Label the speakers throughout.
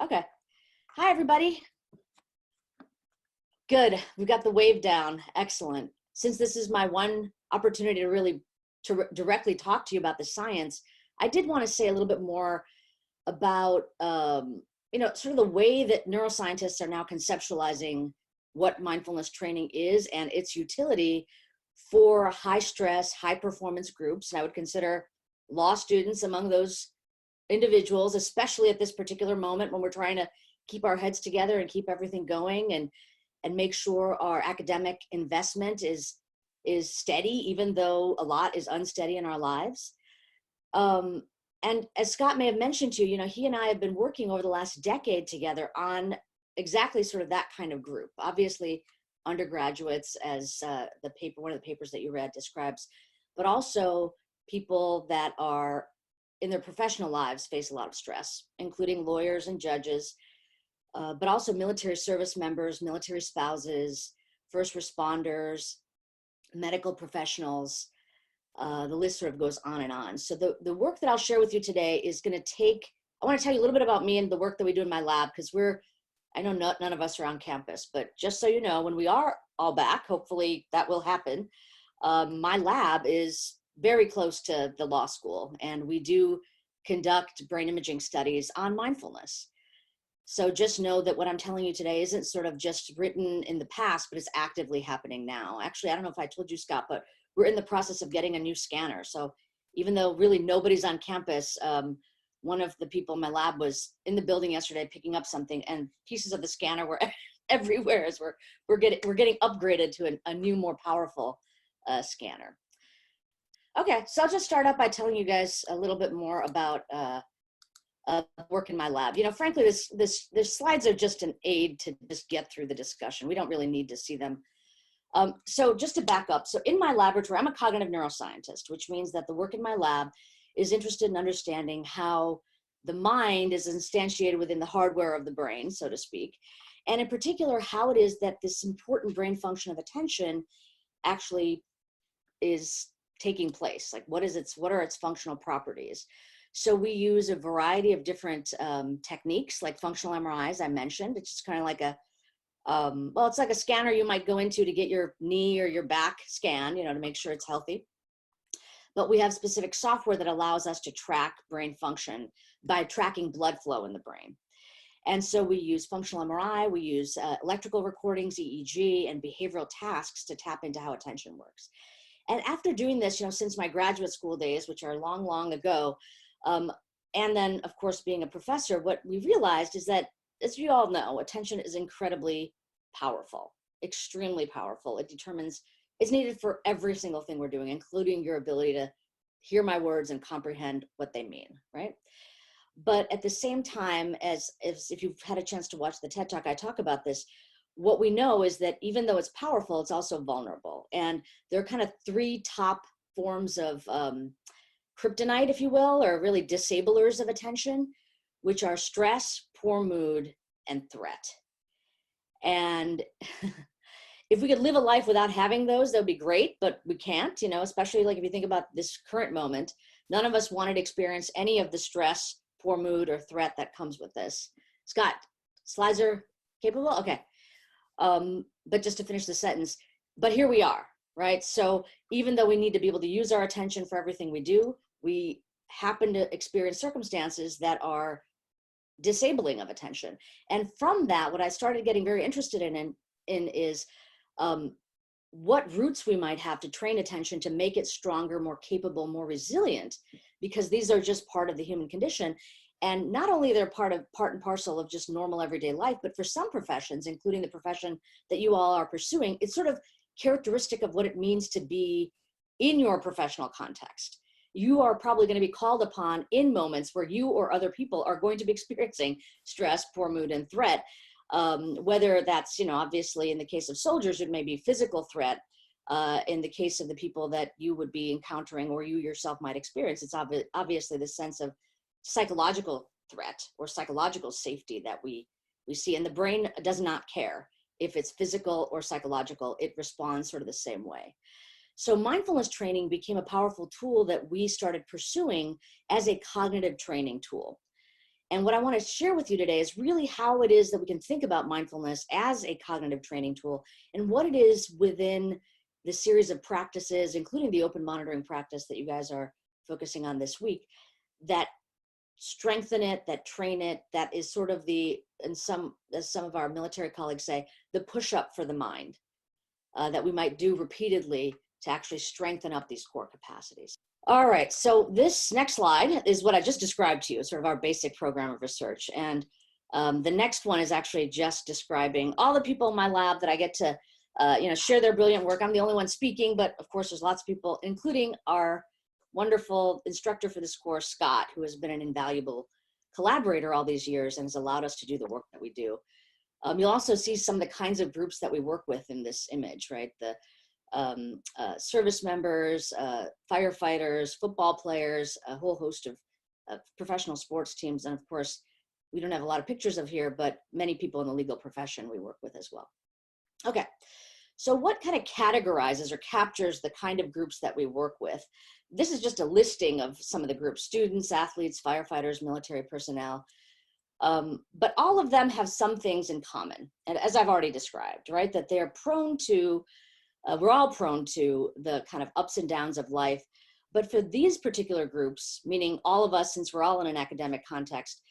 Speaker 1: Okay. Hi, everybody. Good. We've got the wave down. Excellent. Since this is my one opportunity to really directly talk to you about the science, I did want to say a little bit more about, sort of the way that neuroscientists are now conceptualizing what mindfulness training is and its utility for high stress, high performance groups. And I would consider law students among those individuals, especially at this particular moment when we're trying to keep our heads together and keep everything going and make sure our academic investment is steady, even though a lot is unsteady in our lives. And as Scott may have mentioned to you, he and I have been working over the last decade together on exactly sort of that kind of group. Obviously, undergraduates, as one of the papers that you read describes, but also people that are in their professional lives face a lot of stress, including lawyers and judges, but also military service members, military spouses, first responders, medical professionals. The list sort of goes on and on. So the work that I'll share with you today is going to I want to tell you a little bit about me and the work that we do in my lab, because I know none of us are on campus, but just so you know, when we are all back, hopefully that will happen, my lab is very close to the law school, and we do conduct brain imaging studies on mindfulness. So just know that what I'm telling you today isn't sort of just written in the past, but it's actively happening now. Actually, I don't know if I told you, Scott, but we're in the process of getting a new scanner. So even though really nobody's on campus, one of the people in my lab was in the building yesterday picking up something, and pieces of the scanner were everywhere as we're getting upgraded to a new, more powerful scanner. Okay, so I'll just start out by telling you guys a little bit more about work in my lab. Frankly, this slides are just an aid to just get through the discussion. We don't really need to see them. So just to back up, so in my laboratory, I'm a cognitive neuroscientist, which means that the work in my lab is interested in understanding how the mind is instantiated within the hardware of the brain, so to speak, and in particular, how it is that this important brain function of attention actually is taking place. Like, what are its functional properties? So we use a variety of different techniques, like functional MRI, as I mentioned. It's just kind of like it's like a scanner you might go into to get your knee or your back scanned, to make sure it's healthy. But we have specific software that allows us to track brain function by tracking blood flow in the brain. And so we use functional MRI, we use electrical recordings, EEG, and behavioral tasks to tap into how attention works. And after doing this, since my graduate school days, which are long, long ago, and then, of course, being a professor, what we realized is that, as you all know, attention is incredibly powerful, extremely powerful. It's needed for every single thing we're doing, including your ability to hear my words and comprehend what they mean, right? But at the same time, if you've had a chance to watch the TED Talk, I talk about this. What we know is that even though it's powerful, it's also vulnerable. And there are kind of three top forms of kryptonite, if you will, or really disablers of attention, which are stress, poor mood, and threat. And if we could live a life without having those, that would be great, but we can't, especially like if you think about this current moment, none of us wanted to experience any of the stress, poor mood, or threat that comes with this. Scott, slides are capable? Okay. But just to finish the sentence, but here we are, right? So even though we need to be able to use our attention for everything we do, we happen to experience circumstances that are disabling of attention. And from that, what I started getting very interested in is what routes we might have to train attention to make it stronger, more capable, more resilient, because these are just part of the human condition. And not only they're part and parcel of just normal everyday life, but for some professions, including the profession that you all are pursuing, it's sort of characteristic of what it means to be in your professional context. You are probably going to be called upon in moments where you or other people are going to be experiencing stress, poor mood, and threat. Whether that's, obviously in the case of soldiers, it may be physical threat. In the case of the people that you would be encountering or you yourself might experience, it's obviously the sense of psychological threat or psychological safety that we see. And the brain does not care if it's physical or psychological. It responds sort of the same way. So mindfulness training became a powerful tool that we started pursuing as a cognitive training tool. And what I want to share with you today is really how it is that we can think about mindfulness as a cognitive training tool and what it is within the series of practices, including the open monitoring practice that you guys are focusing on this week, that strengthen it, that train it, that is sort of as some of our military colleagues say, the push-up for the mind, that we might do repeatedly to actually strengthen up these core capacities. All right, so this next slide is what I just described to you, sort of our basic program of research. And the next one is actually just describing all the people in my lab that I get to share their brilliant work. I'm the only one speaking, but of course there's lots of people, including our wonderful instructor for this course, Scott, who has been an invaluable collaborator all these years and has allowed us to do the work that we do. You'll also see some of the kinds of groups that we work with in this image, right? The service members, firefighters, football players, a whole host of professional sports teams. And of course, we don't have a lot of pictures of here, but many people in the legal profession we work with as well. Okay, so what kind of categorizes or captures the kind of groups that we work with? This is just a listing of some of the groups: students, athletes, firefighters, military personnel. But all of them have some things in common. And as I've already described, right, that they're prone to we're all prone to the kind of ups and downs of life. But for these particular groups, meaning all of us, since we're all in an academic context,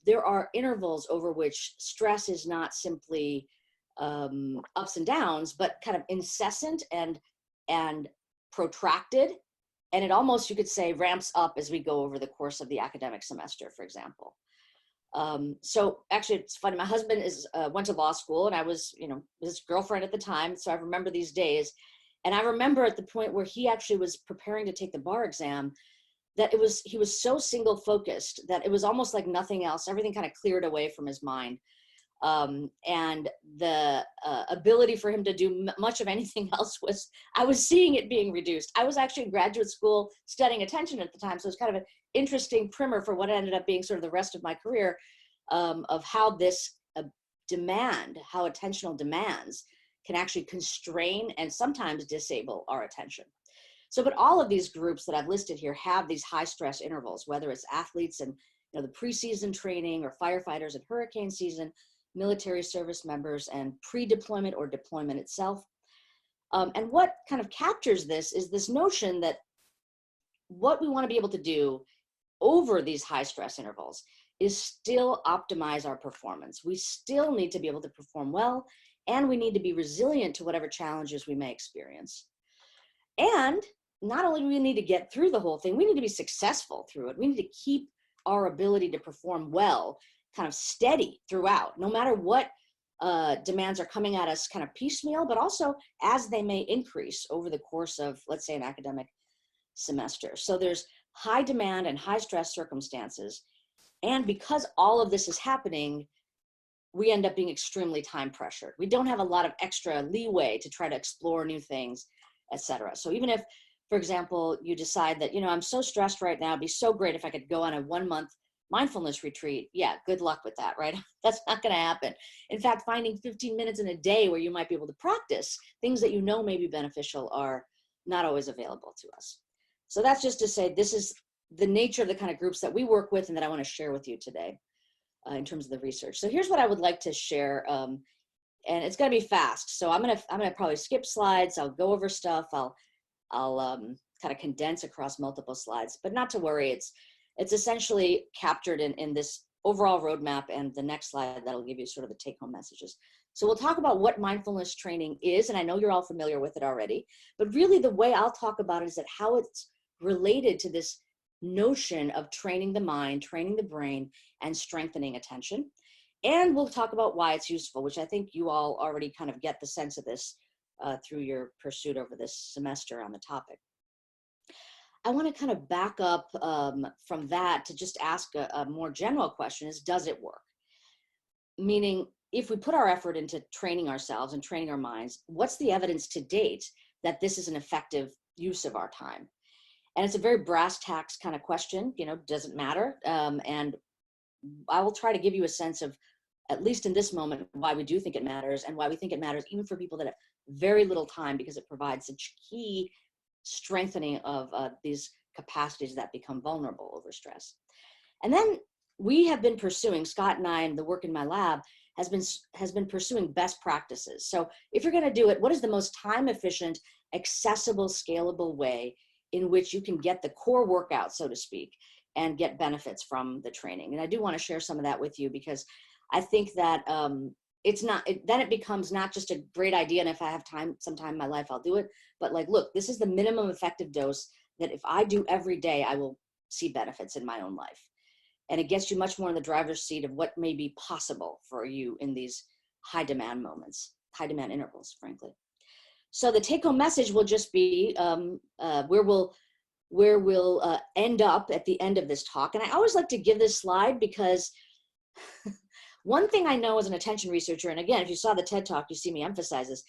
Speaker 1: there are intervals over which stress is not simply ups and downs, but kind of incessant and protracted. And it almost, you could say, ramps up as we go over the course of the academic semester, for example. So actually, it's funny. My husband went to law school, and I was, his girlfriend at the time. So I remember these days, and I remember at the point where he actually was preparing to take the bar exam, that he was so single focused that it was almost like nothing else. Everything kind of cleared away from his mind, and the ability for him to do much of anything else I was seeing it being reduced. I was actually in graduate school studying attention at the time, so it was kind of an interesting primer for what ended up being sort of the rest of my career, of how this how attentional demands can actually constrain and sometimes disable our attention. So, but all of these groups that I've listed here have these high stress intervals, whether it's athletes and the preseason training, or firefighters in hurricane season, military service members, and pre-deployment or deployment itself. And what kind of captures this is this notion that what we want to be able to do over these high stress intervals is still optimize our performance. We still need to be able to perform well, and we need to be resilient to whatever challenges we may experience. And not only do we need to get through the whole thing, we need to be successful through it. We need to keep our ability to perform well kind of steady throughout, no matter what demands are coming at us kind of piecemeal, but also as they may increase over the course of, let's say, an academic semester. So there's high demand and high stress circumstances. And because all of this is happening, we end up being extremely time pressured. We don't have a lot of extra leeway to try to explore new things, etc. So even if, for example, you decide that, I'm so stressed right now, it'd be so great if I could go on a 1-month mindfulness retreat. Yeah, good luck with that, right? That's not going to happen. In fact, finding 15 minutes in a day where you might be able to practice things that may be beneficial are not always available to us. So that's just to say, this is the nature of the kind of groups that we work with and that I want to share with you today in terms of the research. So here's what I would like to share, and it's going to be fast. So I'm going to probably skip slides. I'll go over stuff. I'll kind of condense across multiple slides, but not to worry. It's essentially captured in this overall roadmap, and the next slide that'll give you sort of the take-home messages. So we'll talk about what mindfulness training is, and I know you're all familiar with it already, but really the way I'll talk about it is that how it's related to this notion of training the mind, training the brain, and strengthening attention. And we'll talk about why it's useful, which I think you all already kind of get the sense of this through your pursuit over this semester on the topic. I want to kind of back up from that to just ask a more general question: is, does it work? Meaning, if we put our effort into training ourselves and training our minds, what's the evidence to date that this is an effective use of our time? And it's a very brass tacks kind of question, does it matter? And I will try to give you a sense of, at least in this moment, why we do think it matters, and why we think it matters even for people that have very little time, because it provides such key strengthening of these capacities that become vulnerable over stress. And then we have been pursuing, Scott and I, and the work in my lab has been pursuing best practices. So if you're going to do it, what is the most time efficient, accessible, scalable way in which you can get the core workout, so to speak, and get benefits from the training? And I do want to share some of that with you, because I think that then it becomes not just a great idea, and if I have time, sometime in my life, I'll do it. But like, look, this is the minimum effective dose that if I do every day, I will see benefits in my own life. And it gets you much more in the driver's seat of what may be possible for you in these high demand moments, high demand intervals, frankly. So the take home message will just be where we'll end up at the end of this talk. And I always like to give this slide because one thing I know as an attention researcher, and again, if you saw the TED Talk, you see me emphasize this,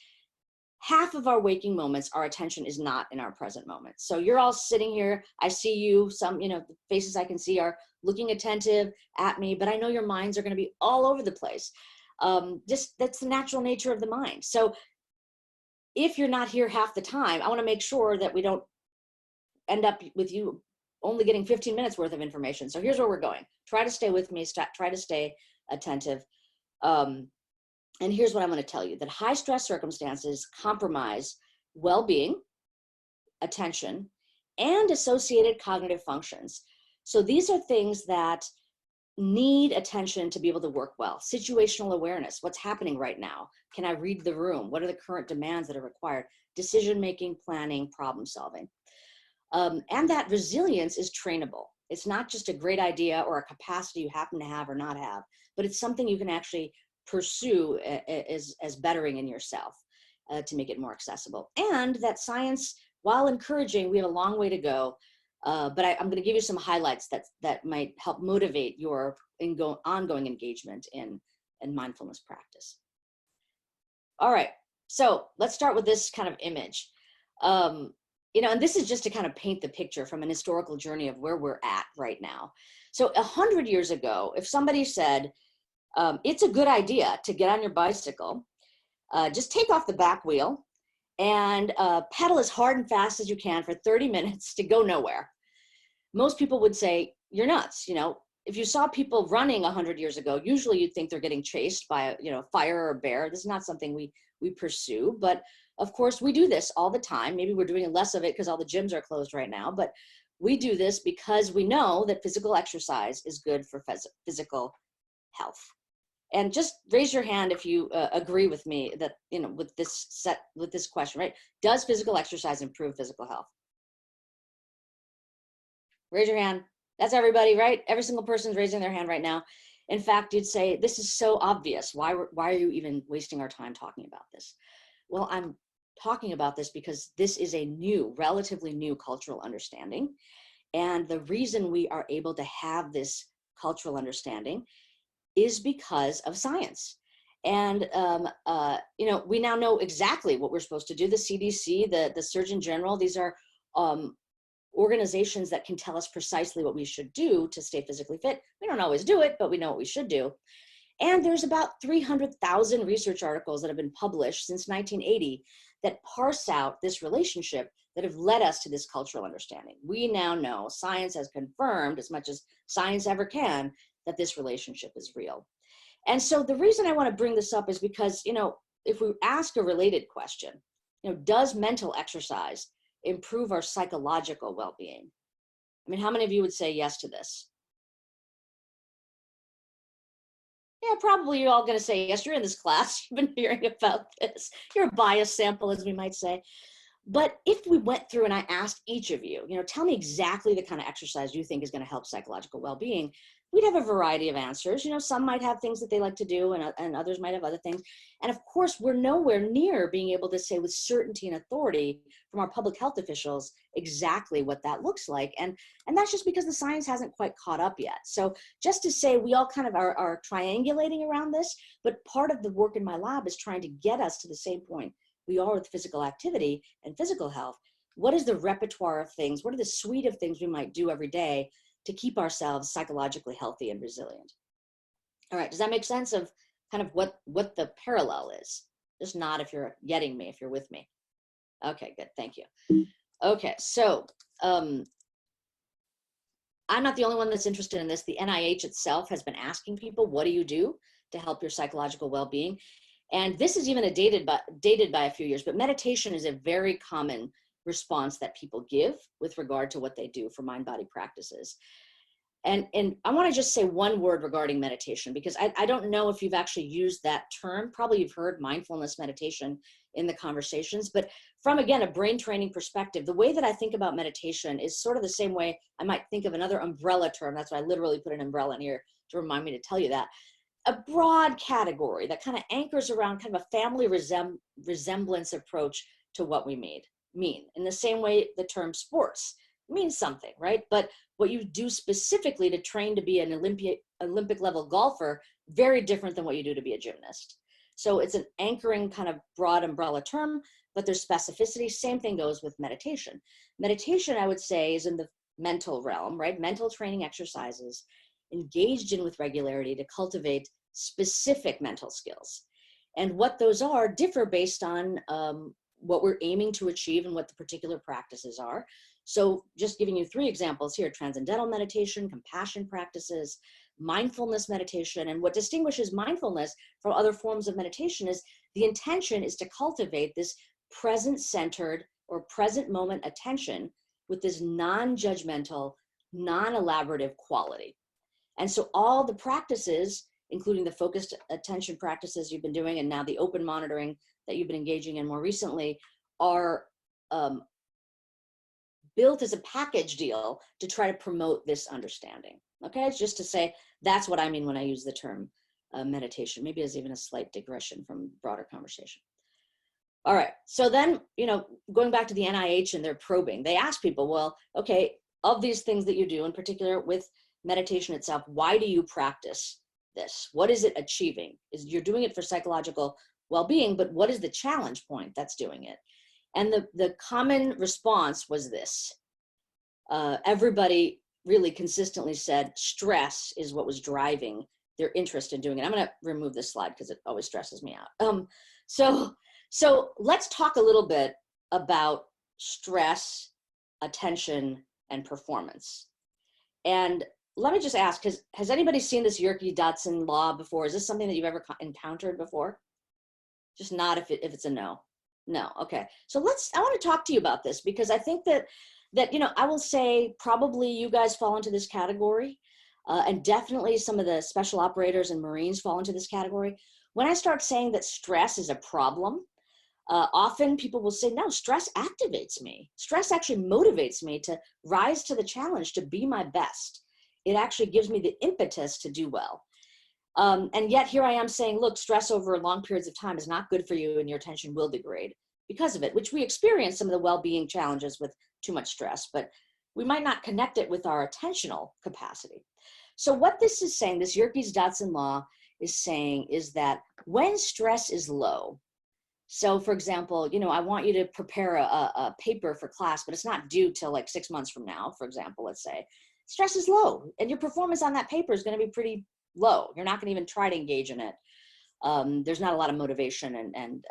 Speaker 1: half of our waking moments, our attention is not in our present moment. So you're all sitting here, I see you, some, the faces I can see are looking attentive at me, but I know your minds are going to be all over the place. That's the natural nature of the mind. So if you're not here half the time, I want to make sure that we don't end up with you only getting 15 minutes worth of information. So here's where we're going. Try to stay with me, try to stay attentive. And here's what I'm going to tell you, that high stress circumstances compromise well-being, attention, and associated cognitive functions. So these are things that need attention to be able to work well. Situational awareness, what's happening right now? Can I read the room? What are the current demands that are required? Decision-making, planning, problem solving. And that resilience is trainable. It's not just a great idea or a capacity you happen to have or not have, but it's something you can actually pursue as bettering in yourself to make it more accessible. And that science, while encouraging, we have a long way to go, but I'm going to give you some highlights that might help motivate your ongoing engagement in mindfulness practice. All right, so let's start with this kind of image. And this is just to kind of paint the picture from an historical journey of where we're at right now. So 100 years ago, if somebody said, it's a good idea to get on your bicycle, just take off the back wheel and pedal as hard and fast as you can for 30 minutes to go nowhere, most people would say, you're nuts. If you saw people running 100 years ago, usually you'd think they're getting chased by a fire or a bear. This is not something we pursue, but of course we do this all the time. Maybe we're doing less of it because all the gyms are closed right now, but we do this because we know that physical exercise is good for physical health. And just raise your hand if you agree with me that, with this question, right? Does physical exercise improve physical health? Raise your hand. That's everybody, right? Every single person's raising their hand right now. In fact, you'd say, this is so obvious. Why are you even wasting our time talking about this? Well, I'm talking about this because this is a relatively new cultural understanding. And the reason we are able to have this cultural understanding is because of science. And, we now know exactly what we're supposed to do. The CDC, the Surgeon General, these are organizations that can tell us precisely what we should do to stay physically fit. We don't always do it, but we know what we should do. And there's about 300,000 research articles that have been published since 1980 that parse out this relationship that have led us to this cultural understanding. We now know, science has confirmed, as much as science ever can, that this relationship is real. And so the reason I want to bring this up is because, if we ask a related question, does mental exercise improve our psychological well-being? I mean, how many of you would say yes to this? Yeah, probably you're all going to say yes. You're in this class. You've been hearing about this. You're a bias sample, as we might say. But if we went through and I asked each of you, tell me exactly the kind of exercise you think is going to help psychological well-being, we'd have a variety of answers. Some might have things that they like to do and others might have other things. And of course, we're nowhere near being able to say with certainty and authority from our public health officials exactly what that looks like. And that's just because the science hasn't quite caught up yet. So just to say we all kind of are triangulating around this, but part of the work in my lab is trying to get us to the same point we are with physical activity and physical health. What is the repertoire of things? What are the suite of things we might do every day to keep ourselves psychologically healthy and resilient? All right, does that make sense of kind of what the parallel is? Just nod if you're getting me, if you're with me. Okay, good, thank you. Okay, so I'm not the only one that's interested in this. The NIH itself has been asking people, what do you do to help your psychological well-being? And this is even dated by a few years, but meditation is a very common response that people give with regard to what they do for mind-body practices. And I want to just say one word regarding meditation, because I don't know if you've actually used that term. Probably you've heard mindfulness meditation in the conversations, but from, again, a brain training perspective, the way that I think about meditation is sort of the same way I might think of another umbrella term. That's why I literally put an umbrella in here to remind me to tell you that. A broad category that kind of anchors around kind of a family resemblance approach to what we mean. In the same way the term sports means something, right? But what you do specifically to train to be an Olympic level golfer, very different than what you do to be a gymnast. So it's an anchoring kind of broad umbrella term, but there's specificity. Same thing goes with meditation. Meditation, I would say, is in the mental realm, right? Mental training exercises engaged in with regularity to cultivate specific mental skills. And what those are differ based on what we're aiming to achieve and what the particular practices are. So just giving you 3 examples here: transcendental meditation, compassion practices, mindfulness meditation. And what distinguishes mindfulness from other forms of meditation is the intention is to cultivate this present-centered or present moment attention with this non-judgmental, non-elaborative quality. And so all the practices, including the focused attention practices you've been doing, and now the open monitoring that you've been engaging in more recently, are built as a package deal to try to promote this understanding. Okay, it's just to say that's what I mean when I use the term meditation. Maybe as even a slight digression from broader conversation. All right, so then, going back to the NIH and their probing, they ask people, well, okay, of these things that you do, in particular with meditation itself, why do you practice this? What is it achieving? You're doing it for psychological well-being, but what is the challenge point that's doing it? And the common response was this. Everybody really consistently said stress is what was driving their interest in doing it. I'm going to remove this slide because it always stresses me out. So let's talk a little bit about stress, attention, and performance. And let me just ask, has anybody seen this Yerke-Dodson law before? Is this something that you've ever encountered before? Just nod if it's a no. No, okay. So I want to talk to you about this, because I think that I will say probably you guys fall into this category, and definitely some of the special operators and Marines fall into this category. When I start saying that stress is a problem, often people will say, no, stress activates me. Stress actually motivates me to rise to the challenge, to be my best. It actually gives me the impetus to do well. And yet here I am saying, look, stress over long periods of time is not good for you, and your attention will degrade because of it, which we experience some of the well-being challenges with too much stress, but we might not connect it with our attentional capacity. So what this is saying, this Yerkes-Dodson law is saying, is that when stress is low, so for example, I want you to prepare a paper for class, but it's not due till like 6 months from now, for example, let's say. Stress is low, and your performance on that paper is going to be pretty low. You're not going to even try to engage in it. There's not a lot of motivation, and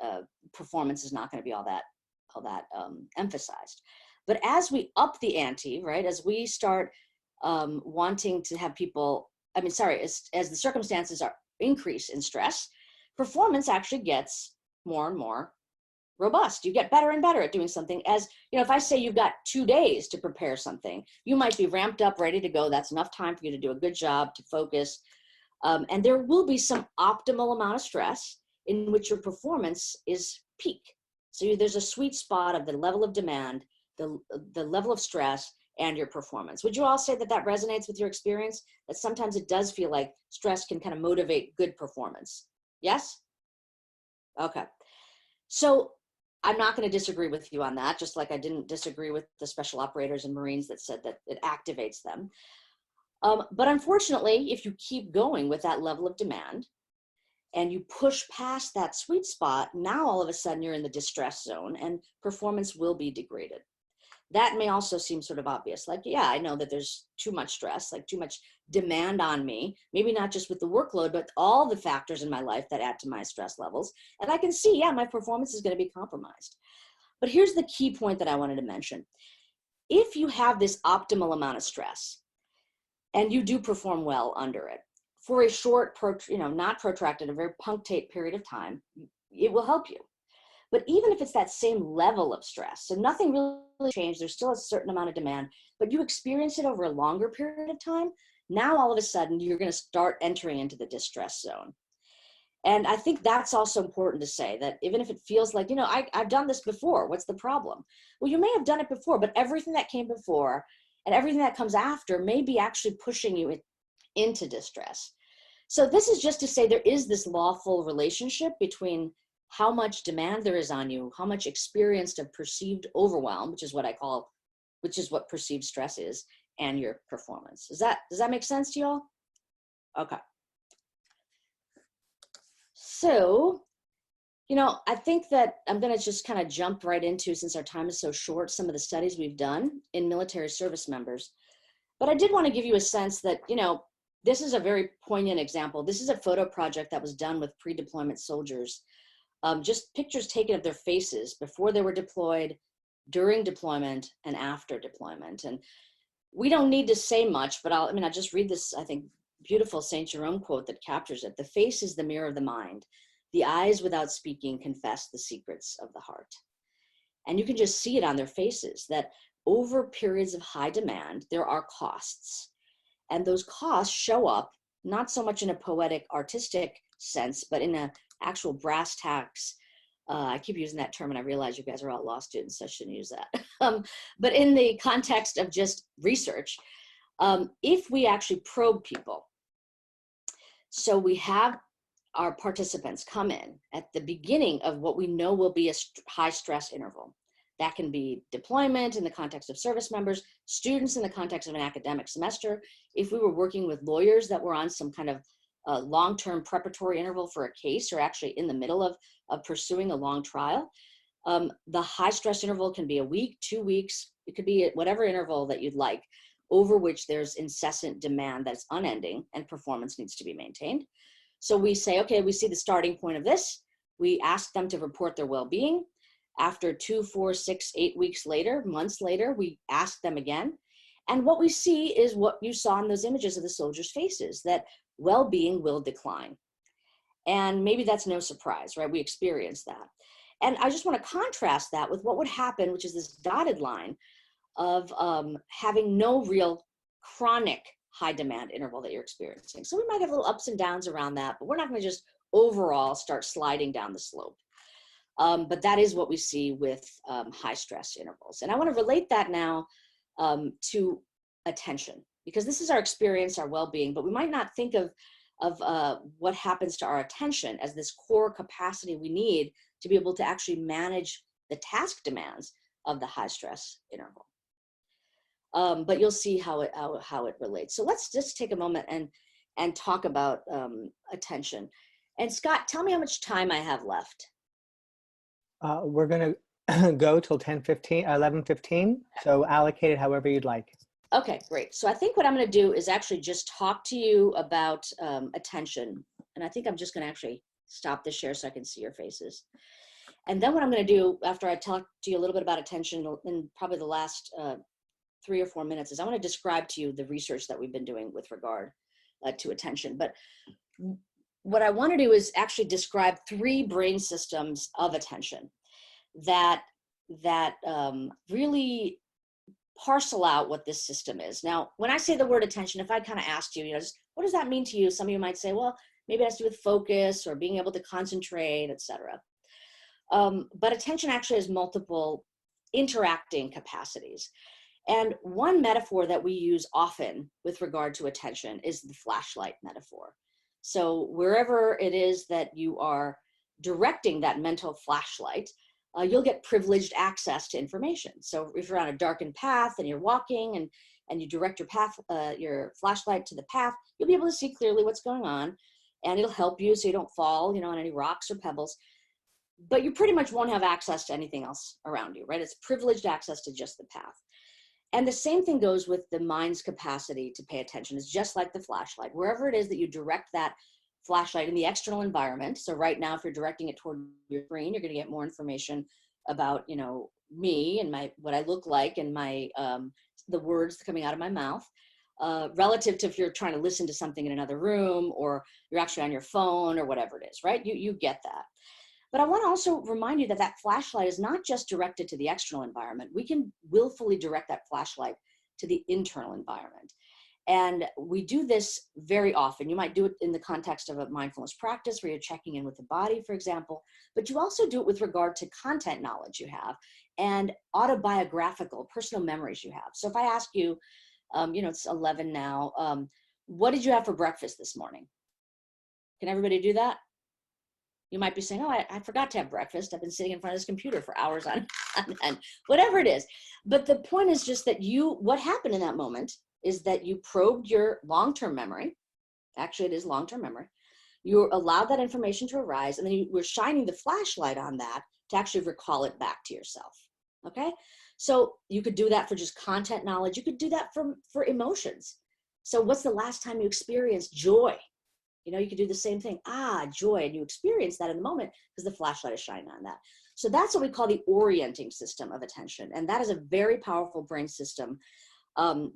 Speaker 1: performance is not going to be all that emphasized. But as we up the ante, right, as we start wanting to have people, as the circumstances are increase in stress, performance actually gets more and more robust. You get better and better at doing something. As if I say you've got 2 days to prepare something, you might be ramped up, ready to go. That's enough time for you to do a good job, to focus. And there will be some optimal amount of stress in which your performance is peak. So there's a sweet spot of the level of demand, the level of stress, and your performance. Would you all say that resonates with your experience? That sometimes it does feel like stress can kind of motivate good performance. Yes? Okay. So I'm not going to disagree with you on that, just like I didn't disagree with the special operators and Marines that said that it activates them. But unfortunately, if you keep going with that level of demand and you push past that sweet spot, now all of a sudden you're in the distress zone and performance will be degraded. That may also seem sort of obvious. Like, yeah, I know that there's too much stress, like too much demand on me, maybe not just with the workload, but all the factors in my life that add to my stress levels. And I can see, yeah, my performance is going to be compromised. But here's the key point that I wanted to mention. If you have this optimal amount of stress, and you do perform well under it. For a short, not protracted, a very punctate period of time, it will help you. But even if it's that same level of stress, so nothing really changed, there's still a certain amount of demand, but you experience it over a longer period of time, now all of a sudden you're going to start entering into the distress zone. And I think that's also important to say, that even if it feels like, I've done this before, what's the problem? Well, you may have done it before, but everything that came before and everything that comes after may be actually pushing you into distress. So this is just to say there is this lawful relationship between how much demand there is on you, how much experienced of perceived overwhelm, which is what perceived stress is, and your performance. Does that make sense to y'all? Okay. So, I think that I'm going to just kind of jump right into, since our time is so short, some of the studies we've done in military service members. But I did want to give you a sense that, this is a very poignant example. This is a photo project that was done with pre-deployment soldiers. Just pictures taken of their faces before they were deployed, during deployment, and after deployment. And we don't need to say much, but I'll just read this, I think, beautiful St. Jerome quote that captures it. The face is the mirror of the mind. The eyes, without speaking, confess the secrets of the heart. And you can just see it on their faces, that over periods of high demand, there are costs. And those costs show up, not so much in a poetic, artistic sense, but in an actual brass tacks. I keep using that term, and I realize you guys are all law students, so I shouldn't use that. But in the context of just research, if we actually probe people, so we have our participants come in at the beginning of what we know will be a high stress interval. That can be deployment in the context of service members, students in the context of an academic semester. If we were working with lawyers that were on some kind of long-term preparatory interval for a case, or actually in the middle of pursuing a long trial, the high stress interval can be a week, 2 weeks. It could be at whatever interval that you'd like, over which there's incessant demand that's unending and performance needs to be maintained. So we say, okay, we see the starting point of this. We ask them to report their well-being. After 2, 4, 6, 8 weeks later, months later, we ask them again. And what we see is what you saw in those images of the soldiers' faces, that well-being will decline. And maybe that's no surprise, right? We experience that. And I just want to contrast that with what would happen, which is this dotted line of having no real chronic high demand interval that you're experiencing. So we might have little ups and downs around that, but we're not going to just overall start sliding down the slope. But that is what we see with high stress intervals. And I want to relate that now to attention, because this is our experience, our well-being, but we might not think of what happens to our attention as this core capacity we need to be able to actually manage the task demands of the high stress interval. But you'll see how it relates. So let's just take a moment and talk about attention. And Scott, tell me how much time I have left.
Speaker 2: We're going to go till 11:15. So allocate it however you'd like.
Speaker 1: Okay, great. So I think what I'm going to do is actually just talk to you about attention. And I think I'm just going to actually stop the share so I can see your faces. And then what I'm going to do after I talk to you a little bit about attention in probably the last 3 or 4 minutes is I want to describe to you the research that we've been doing with regard to attention. But what I want to do is actually describe 3 brain systems of attention that really parcel out what this system is. Now, when I say the word attention, if I kind of asked you, just, what does that mean to you? Some of you might say, well, maybe it has to do with focus or being able to concentrate, etc. But attention actually has multiple interacting capacities. And one metaphor that we use often with regard to attention is the flashlight metaphor. So wherever it is that you are directing that mental flashlight, you'll get privileged access to information. So if you're on a darkened path and you're walking and you direct your flashlight to the path, you'll be able to see clearly what's going on, and it'll help you so you don't fall, on any rocks or pebbles. But you pretty much won't have access to anything else around you, right? It's privileged access to just the path. And the same thing goes with the mind's capacity to pay attention. It's just like the flashlight. Wherever it is that you direct that flashlight in the external environment. So right now, if you're directing it toward your screen, you're going to get more information about, me and what I look like and my the words coming out of my mouth. relative to if you're trying to listen to something in another room or you're actually on your phone or whatever it is, right? You get that. But I want to also remind you that that flashlight is not just directed to the external environment. We can willfully direct that flashlight to the internal environment. And we do this very often. You might do it in the context of a mindfulness practice where you're checking in with the body, for example, but you also do it with regard to content knowledge you have and autobiographical personal memories you have. So if I ask you, it's 11 now, what did you have for breakfast this morning? Can everybody do that? You might be saying, oh, I forgot to have breakfast. I've been sitting in front of this computer for hours on end, whatever it is. But the point is just that what happened in that moment is that you probed your long-term memory. Actually, it is long-term memory. You allowed that information to arise, and then you were shining the flashlight on that to actually recall it back to yourself, okay? So you could do that for just content knowledge. You could do that for emotions. So what's the last time you experienced joy? You could do the same thing, joy, and you experience that in the moment because the flashlight is shining on that. So that's what we call the orienting system of attention, and that is a very powerful brain system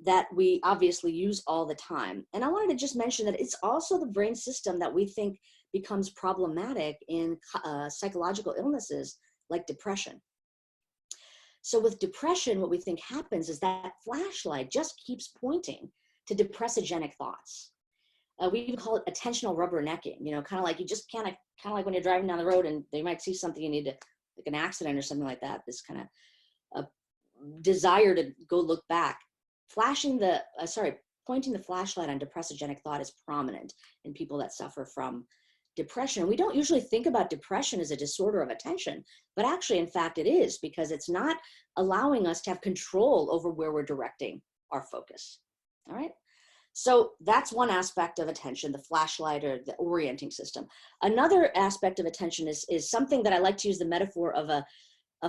Speaker 1: that we obviously use all the time. And I wanted to just mention that it's also the brain system that we think becomes problematic in psychological illnesses like depression. So with depression, what we think happens is that flashlight just keeps pointing to depressogenic thoughts. We even call it attentional rubbernecking, kind of like you just kind of like when you're driving down the road and you might see something you need to, like an accident or something like that, this kind of desire to go look back. Pointing the flashlight on depressogenic thought is prominent in people that suffer from depression. We don't usually think about depression as a disorder of attention, but actually, in fact, it is, because it's not allowing us to have control over where we're directing our focus. All right. So that's one aspect of attention, the flashlight or the orienting system. Another aspect of attention is something that I like to use the metaphor of a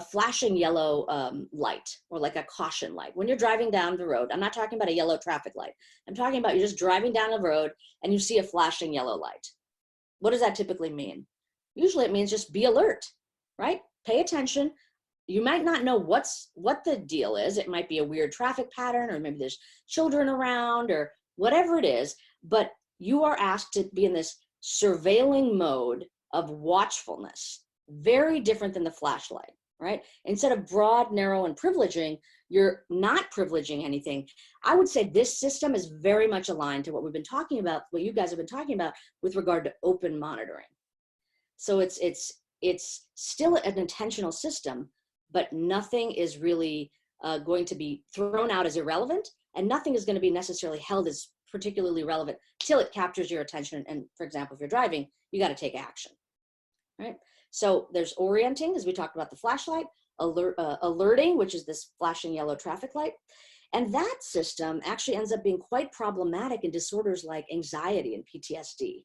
Speaker 1: flashing yellow light, or like a caution light. When you're driving down the road, I'm not talking about a yellow traffic light. I'm talking about you're just driving down the road and you see a flashing yellow light. What does that typically mean? Usually it means just be alert, right? Pay attention. You might not know what the deal is. It might be a weird traffic pattern, or maybe there's children around, or whatever it is, but you are asked to be in this surveilling mode of watchfulness, very different than the flashlight. Right? Instead of broad, narrow, and privileging, you're not privileging anything. I would say this system is very much aligned to what we've been talking about, what you guys have been talking about with regard to open monitoring. So it's still an intentional system, but nothing is really going to be thrown out as irrelevant, and nothing is going to be necessarily held as particularly relevant till it captures your attention. And for example, if you're driving, you got to take action, right? So there's orienting, as we talked about the flashlight, alerting, which is this flashing yellow traffic light. And that system actually ends up being quite problematic in disorders like anxiety and PTSD.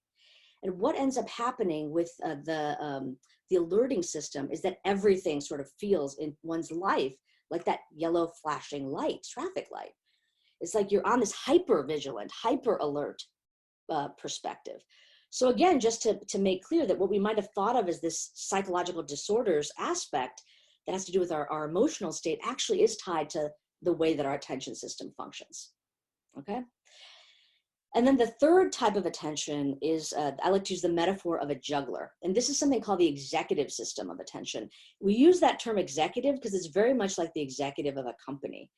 Speaker 1: And what ends up happening with the alerting system is that everything sort of feels in one's life like that yellow flashing light, traffic light. It's like you're on this hyper vigilant, hyper alert perspective. So again, just to make clear that what we might have thought of as this psychological disorders aspect that has to do with our emotional state actually is tied to the way that our attention system functions, okay? And then the third type of attention is, I like to use the metaphor of a juggler. And this is something called the executive system of attention. We use that term executive because it's very much like the executive of a company.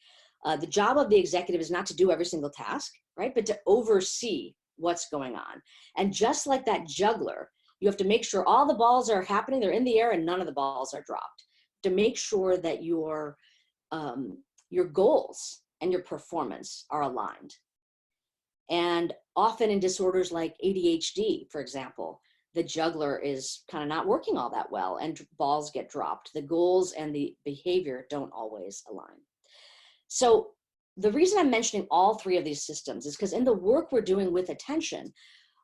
Speaker 1: The job of the executive is not to do every single task, right? But to oversee what's going on. And just like that juggler, you have to make sure all the balls are happening, they're in the air, and none of the balls are dropped, to make sure that your goals and your performance are aligned. And often in disorders like ADHD, for example, the juggler is kind of not working all that well and balls get dropped. The goals and the behavior don't always align. So the reason I'm mentioning all three of these systems is because in the work we're doing with attention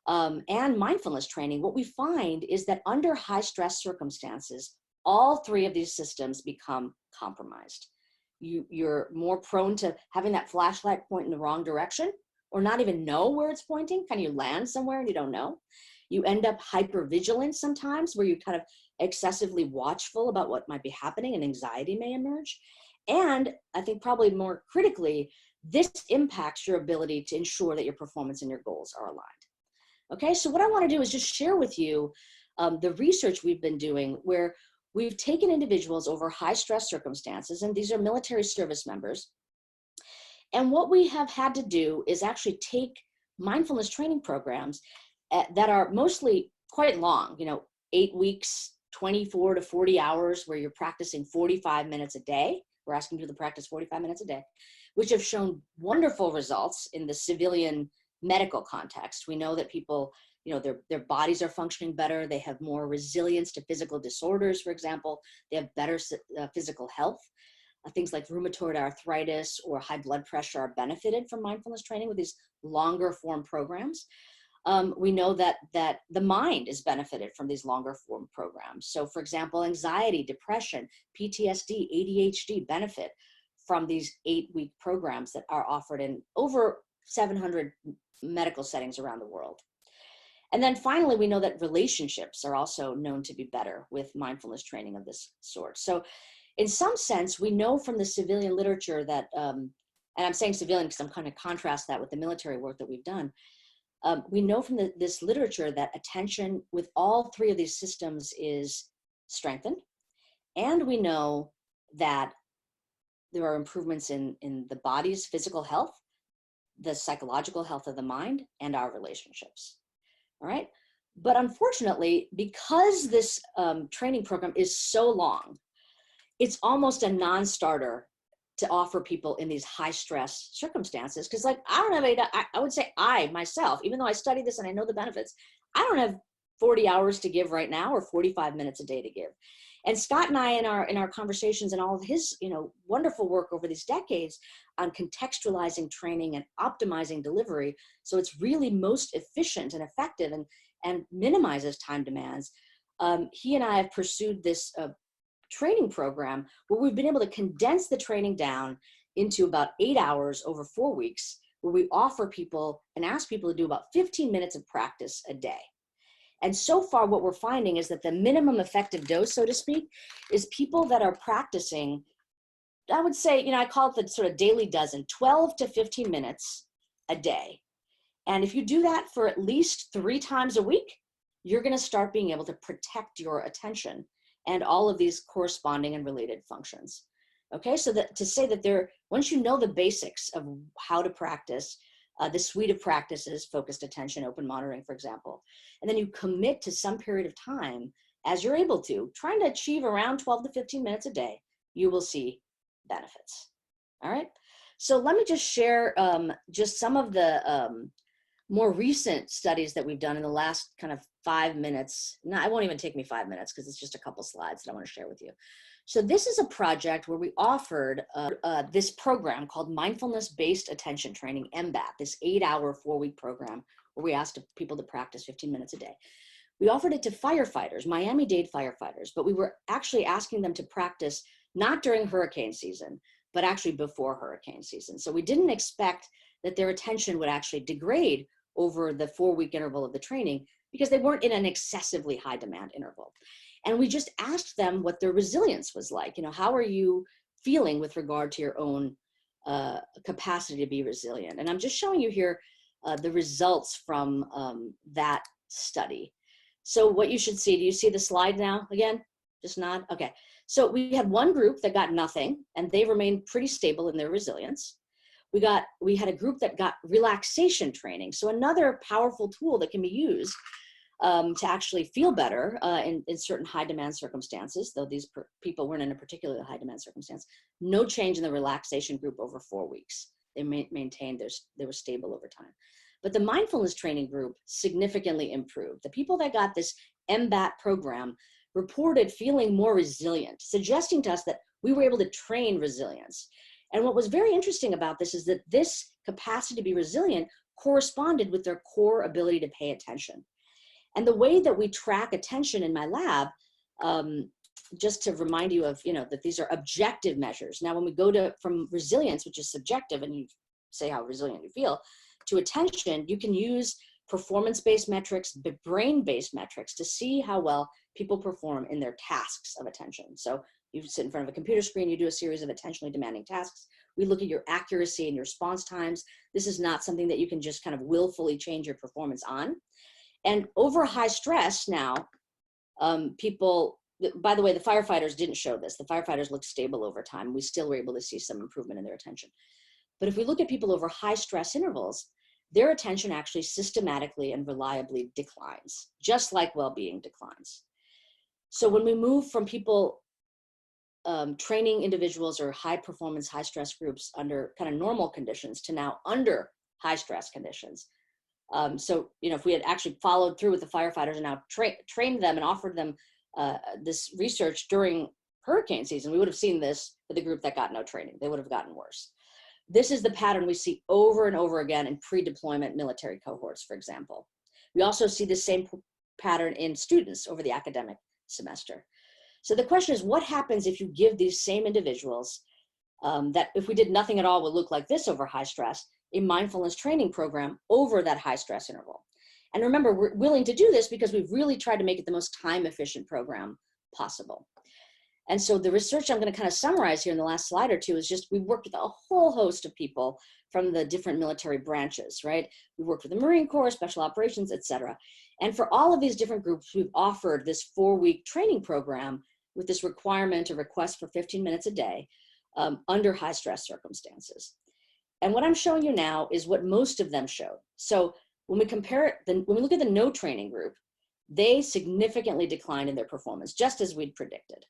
Speaker 1: and mindfulness training, what we find is that under high stress circumstances, all three of these systems become compromised. You're more prone to having that flashlight point in the wrong direction, or not even know where it's pointing. Kind of you land somewhere and you don't know. You end up hypervigilant sometimes, where you kind of excessively watchful about what might be happening, and anxiety may emerge. And I think probably more critically, this impacts your ability to ensure that your performance and your goals are aligned. Okay, so what I want to do is just share with you the research we've been doing where we've taken individuals over high stress circumstances, and these are military service members. And what we have had to do is actually take mindfulness training programs that are mostly quite long, 8 weeks, 24 to 40 hours, where you're practicing 45 minutes a day. We're asking people to practice 45 minutes a day, which have shown wonderful results in the civilian medical context. We know that people, their bodies are functioning better. They have more resilience to physical disorders, for example. They have better physical health. Things like rheumatoid arthritis or high blood pressure are benefited from mindfulness training with these longer form programs. We know that the mind is benefited from these longer form programs. So for example, anxiety, depression, PTSD, ADHD benefit from these 8-week programs that are offered in over 700 medical settings around the world. And then finally, we know that relationships are also known to be better with mindfulness training of this sort. So in some sense, we know from the civilian literature that, and I'm saying civilian because I'm kind of contrast that with the military work that we've done. We know from this literature that attention with all three of these systems is strengthened. And we know that there are improvements in the body's physical health, the psychological health of the mind, and our relationships. All right. But unfortunately, because this training program is so long, it's almost a non-starter to offer people in these high stress circumstances. Because I don't have I would say I myself, even though I study this and I know the benefits, I don't have 40 hours to give right now or 45 minutes a day to give. And Scott and I in our conversations and all of his wonderful work over these decades on contextualizing training and optimizing delivery so it's really most efficient and effective and minimizes time demands, he and I have pursued this training program where we've been able to condense the training down into about 8 hours over 4 weeks, where we offer people and ask people to do about 15 minutes of practice a day. And so far what we're finding is that the minimum effective dose, so to speak, is people that are practicing, I would say, I call it the sort of daily dozen, 12 to 15 minutes a day. And if you do that for at least 3 times a week, you're going to start being able to protect your attention and all of these corresponding and related functions. Okay, so that to say that once you know the basics of how to practice, the suite of practices, focused attention, open monitoring, for example, and then you commit to some period of time as you're able to, trying to achieve around 12 to 15 minutes a day, you will see benefits. All right, so let me just share just some of the more recent studies that we've done in the last kind of 5 minutes. No, it won't even take me 5 minutes because it's just a couple slides that I want to share with you. So this is a project where we offered this program called Mindfulness-Based Attention Training, MBAT, this 8-hour, 4-week program where we asked people to practice 15 minutes a day. We offered it to firefighters, Miami-Dade firefighters, but we were actually asking them to practice not during hurricane season, but actually before hurricane season. So we didn't expect that their attention would actually degrade over the 4-week interval of the training because they weren't in an excessively high demand interval. And we just asked them what their resilience was like. How are you feeling with regard to your own capacity to be resilient? And I'm just showing you here the results from that study. So what you should see, do you see the slide now again? Just nod, okay. So we had one group that got nothing and they remained pretty stable in their resilience. We had a group that got relaxation training. So another powerful tool that can be used to actually feel better in certain high demand circumstances, though these people weren't in a particularly high demand circumstance. No change in the relaxation group over 4 weeks. They maintained, they were stable over time. But the mindfulness training group significantly improved. The people that got this MBAT program reported feeling more resilient, suggesting to us that we were able to train resilience. And what was very interesting about this is that this capacity to be resilient corresponded with their core ability to pay attention. And the way that we track attention in my lab, just to remind you of, that these are objective measures. Now, when we go from resilience, which is subjective, and you say how resilient you feel, to attention, you can use performance-based metrics, brain-based metrics to see how well people perform in their tasks of attention. So you sit in front of a computer screen, you do a series of attentionally demanding tasks. We look at your accuracy and your response times. This is not something that you can just kind of willfully change your performance on. And over high stress now, people, by the way, the firefighters didn't show this. The firefighters looked stable over time. We still were able to see some improvement in their attention. But if we look at people over high stress intervals, their attention actually systematically and reliably declines, just like well-being declines. So when we move from people training individuals or high performance, high stress groups under kind of normal conditions to now under high stress conditions. So, if we had actually followed through with the firefighters and now trained them and offered them this research during hurricane season, we would have seen this for the group that got no training. They would have gotten worse. This is the pattern we see over and over again in pre-deployment military cohorts, for example. We also see the same pattern in students over the academic semester. So the question is, what happens if you give these same individuals that if we did nothing at all would look like this over high stress, a mindfulness training program over that high stress interval? And remember, we're willing to do this because we've really tried to make it the most time efficient program possible. And so the research I'm going to kind of summarize here in the last slide or two is just, we've worked with a whole host of people from the different military branches, right? We worked with the Marine Corps, Special Operations, et cetera. And for all of these different groups, we've offered this 4-week training program with this requirement or request for 15 minutes a day under high stress circumstances. And what I'm showing you now is what most of them showed. So when we compare it, when we look at the no training group, they significantly declined in their performance, just as we'd predicted.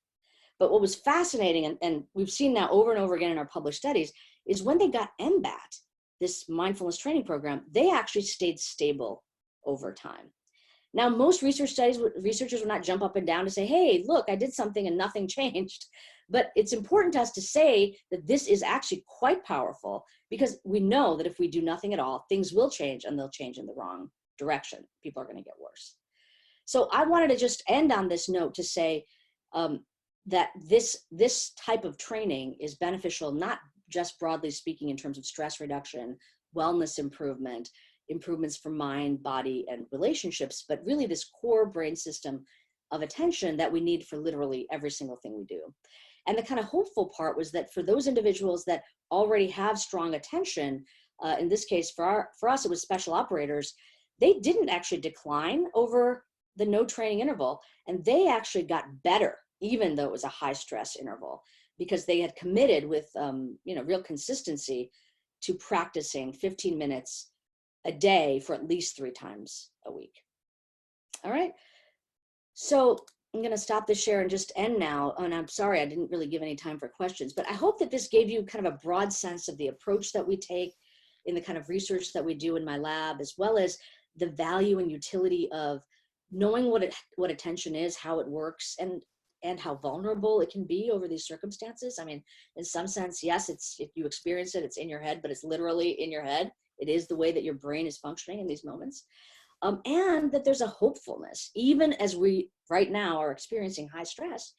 Speaker 1: But what was fascinating, and we've seen now over and over again in our published studies, is when they got MBAT, this mindfulness training program, they actually stayed stable over time. Now, most researchers would not jump up and down to say, hey, look, I did something and nothing changed. But it's important to us to say that this is actually quite powerful, because we know that if we do nothing at all, things will change, and they'll change in the wrong direction. People are going to get worse. So I wanted to just end on this note to say that this type of training is beneficial, not just broadly speaking in terms of stress reduction, wellness improvement, improvements for mind, body, and relationships, but really this core brain system of attention that we need for literally every single thing we do. And the kind of hopeful part was that for those individuals that already have strong attention, in this case for us it was special operators, they didn't actually decline over the no training interval, and they actually got better even though it was a high stress interval, because they had committed with real consistency to practicing 15 minutes a day for at least 3 times a week. All right, so I'm going to stop the share and just end now. And I'm sorry, I didn't really give any time for questions, but I hope that this gave you kind of a broad sense of the approach that we take in the kind of research that we do in my lab, as well as the value and utility of knowing what attention is, how it works, and how vulnerable it can be over these circumstances. I mean, in some sense, yes, if you experience it, it's in your head, but it's literally in your head. It is the way that your brain is functioning in these moments. And that there's a hopefulness, even as we right now are experiencing high stress.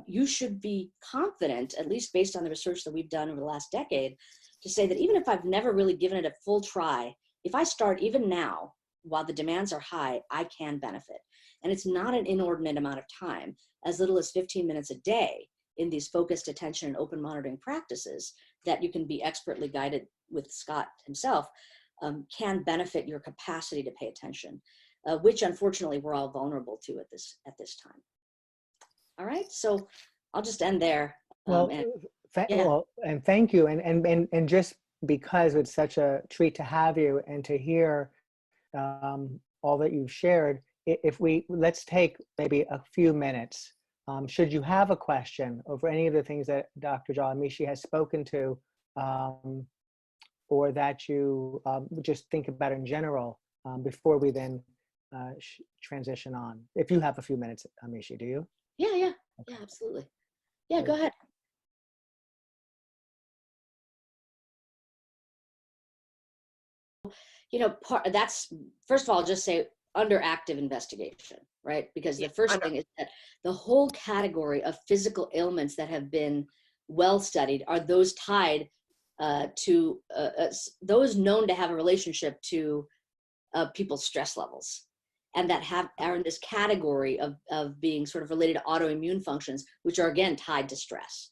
Speaker 1: You should be confident, at least based on the research that we've done over the last decade, to say that even if I've never really given it a full try, if I start even now, while the demands are high, I can benefit. And it's not an inordinate amount of time, as little as 15 minutes a day in these focused attention and open monitoring practices that you can be expertly guided with Scott himself, can benefit your capacity to pay attention, which unfortunately we're all vulnerable to at this time. All right, so I'll just end there.
Speaker 2: And thank you. And just because it's such a treat to have you and to hear all that you've shared, let's take maybe a few minutes. Should you have a question over any of the things that Dr. Amishi has spoken to, or that you just think about in general, before we then transition on. If you have a few minutes, Amishi, do you?
Speaker 1: Yeah,
Speaker 2: Okay.
Speaker 1: yeah, absolutely. Yeah, go ahead. That's, first of all, I'll just say under active investigation, right? Because the first thing is that the whole category of physical ailments that have been well studied are those tied to those known to have a relationship to people's stress levels, and that are in this category of being sort of related to autoimmune functions, which are again tied to stress.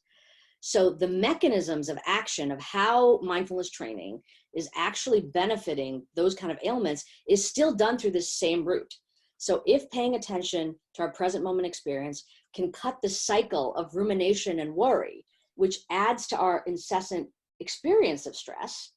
Speaker 1: So the mechanisms of action of how mindfulness training is actually benefiting those kind of ailments is still done through this same route. So if paying attention to our present moment experience can cut the cycle of rumination and worry, which adds to our incessant experience of stress,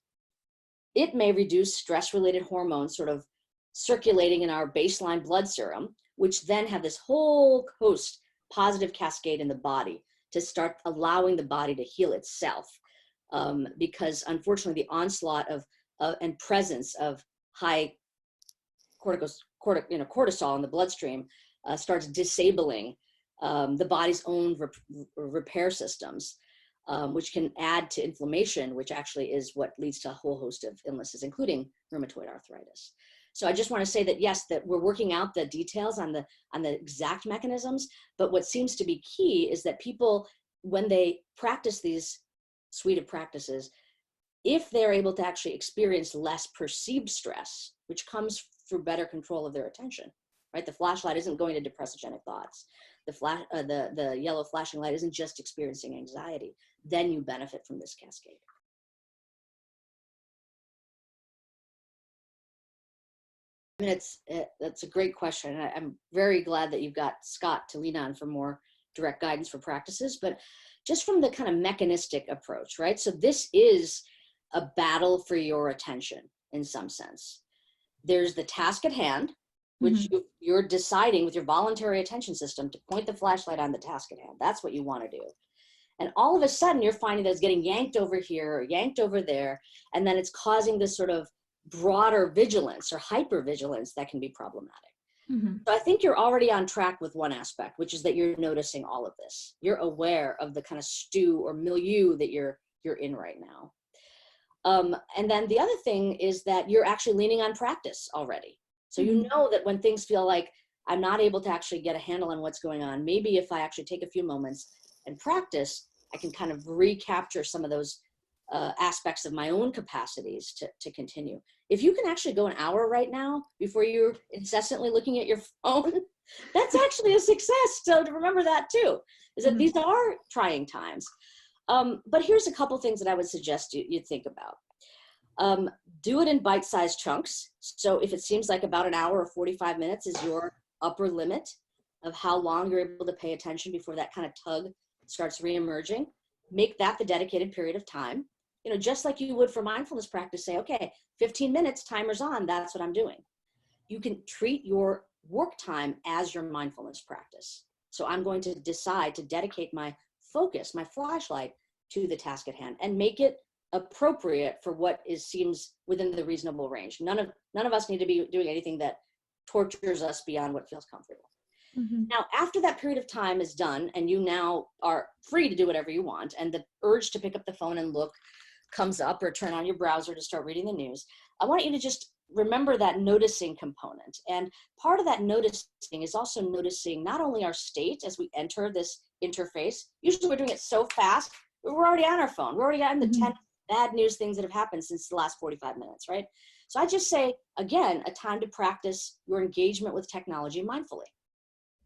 Speaker 1: it may reduce stress-related hormones sort of circulating in our baseline blood serum, which then have this whole host positive cascade in the body to start allowing the body to heal itself. Because unfortunately, the onslaught of and presence of high cortisol in the bloodstream starts disabling the body's own repair systems, which can add to inflammation, which actually is what leads to a whole host of illnesses, including rheumatoid arthritis. So I just want to say that, yes, that we're working out the details on the exact mechanisms, but what seems to be key is that people, when they practice these suite of practices, if they're able to actually experience less perceived stress, which comes through better control of their attention, right? The flashlight isn't going to depressogenic thoughts. The yellow flashing light isn't just experiencing anxiety. Then you benefit from this cascade. I mean, that's a great question. I'm very glad that you've got Scott to lean on for more direct guidance for practices, but just from the kind of mechanistic approach, right? So this is a battle for your attention in some sense. There's the task at hand, which you're deciding with your voluntary attention system to point the flashlight on the task at hand. That's what you want to do. And all of a sudden you're finding that it's getting yanked over here or yanked over there. And then it's causing this sort of broader vigilance or hypervigilance that can be problematic. So I think you're already on track with one aspect, which is that you're noticing all of this. You're aware of the kind of stew or milieu that you're in right now. And then the other thing is that you're actually leaning on practice already. So you know that when things feel like I'm not able to actually get a handle on what's going on, maybe if I actually take a few moments and practice, I can kind of recapture some of those aspects of my own capacities to continue. If you can actually go an hour right now before you're incessantly looking at your phone, that's actually a success. So to remember that too, is that these are trying times. But here's a couple things that I would suggest you think about. Do it in bite-sized chunks. So if it seems like about an hour or 45 minutes is your upper limit of how long you're able to pay attention before that kind of tug starts reemerging, make that the dedicated period of time. You know, just like you would for mindfulness practice, say, okay, 15 minutes, timer's on, that's what I'm doing. You can treat your work time as your mindfulness practice. So I'm going to decide to dedicate my focus, my flashlight, to the task at hand and make it appropriate for what seems within the reasonable range. None of us need to be doing anything that tortures us beyond what feels comfortable. Now, after that period of time is done and you now are free to do whatever you want, and the urge to pick up the phone and look comes up, or turn on your browser to start reading the news, I want you to just remember that noticing component. And part of that noticing is also noticing not only our state as we enter this interface. Usually we're doing it so fast, we're already on our phone. We're already on the 10 bad news things that have happened since the last 45 minutes, right? So I just say, again, a time to practice your engagement with technology mindfully.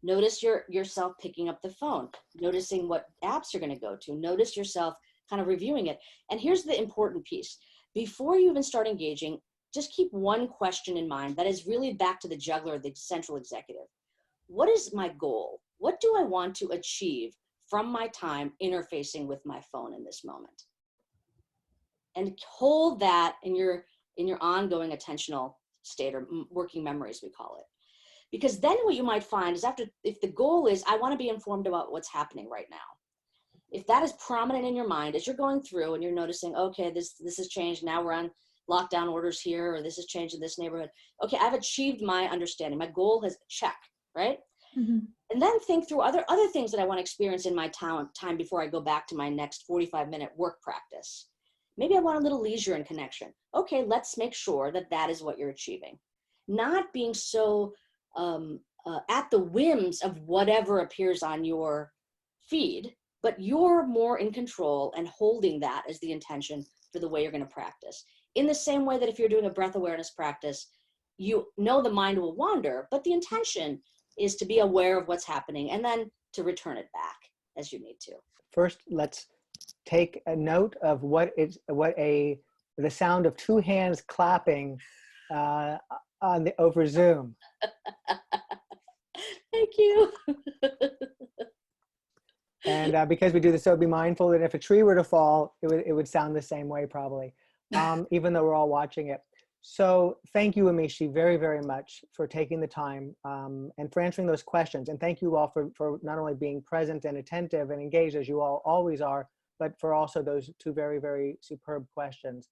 Speaker 1: Notice yourself picking up the phone, noticing what apps you're going to go to, notice yourself kind of reviewing it. And here's the important piece. Before you even start engaging, just keep one question in mind that is really back to the juggler, the central executive. What is my goal? What do I want to achieve from my time interfacing with my phone in this moment? And hold that in your ongoing attentional state, or working memories, we call it. Because then what you might find is if the goal is, I want to be informed about what's happening right now. If that is prominent in your mind as you're going through and you're noticing, okay, this has changed, now we're on lockdown orders here, or this has changed in this neighborhood. Okay, I've achieved my understanding. My goal has check, right? And then think through other things that I want to experience in my time before I go back to my next 45-minute work practice. Maybe I want a little leisure and connection. Okay, let's make sure that is what you're achieving. Not being so at the whims of whatever appears on your feed, but you're more in control and holding that as the intention for the way you're going to practice. In the same way that if you're doing a breath awareness practice, you know the mind will wander, but the intention is to be aware of what's happening and then to return it back as you need to.
Speaker 2: First, let's take a note of the sound of two hands clapping over Zoom.
Speaker 1: Thank you.
Speaker 2: And because we do this, so be mindful that if a tree were to fall, it would sound the same way probably, even though we're all watching it. So thank you, Amishi, very, very much for taking the time and for answering those questions. And thank you all for not only being present and attentive and engaged as you all always are, but for also those two very, very superb questions.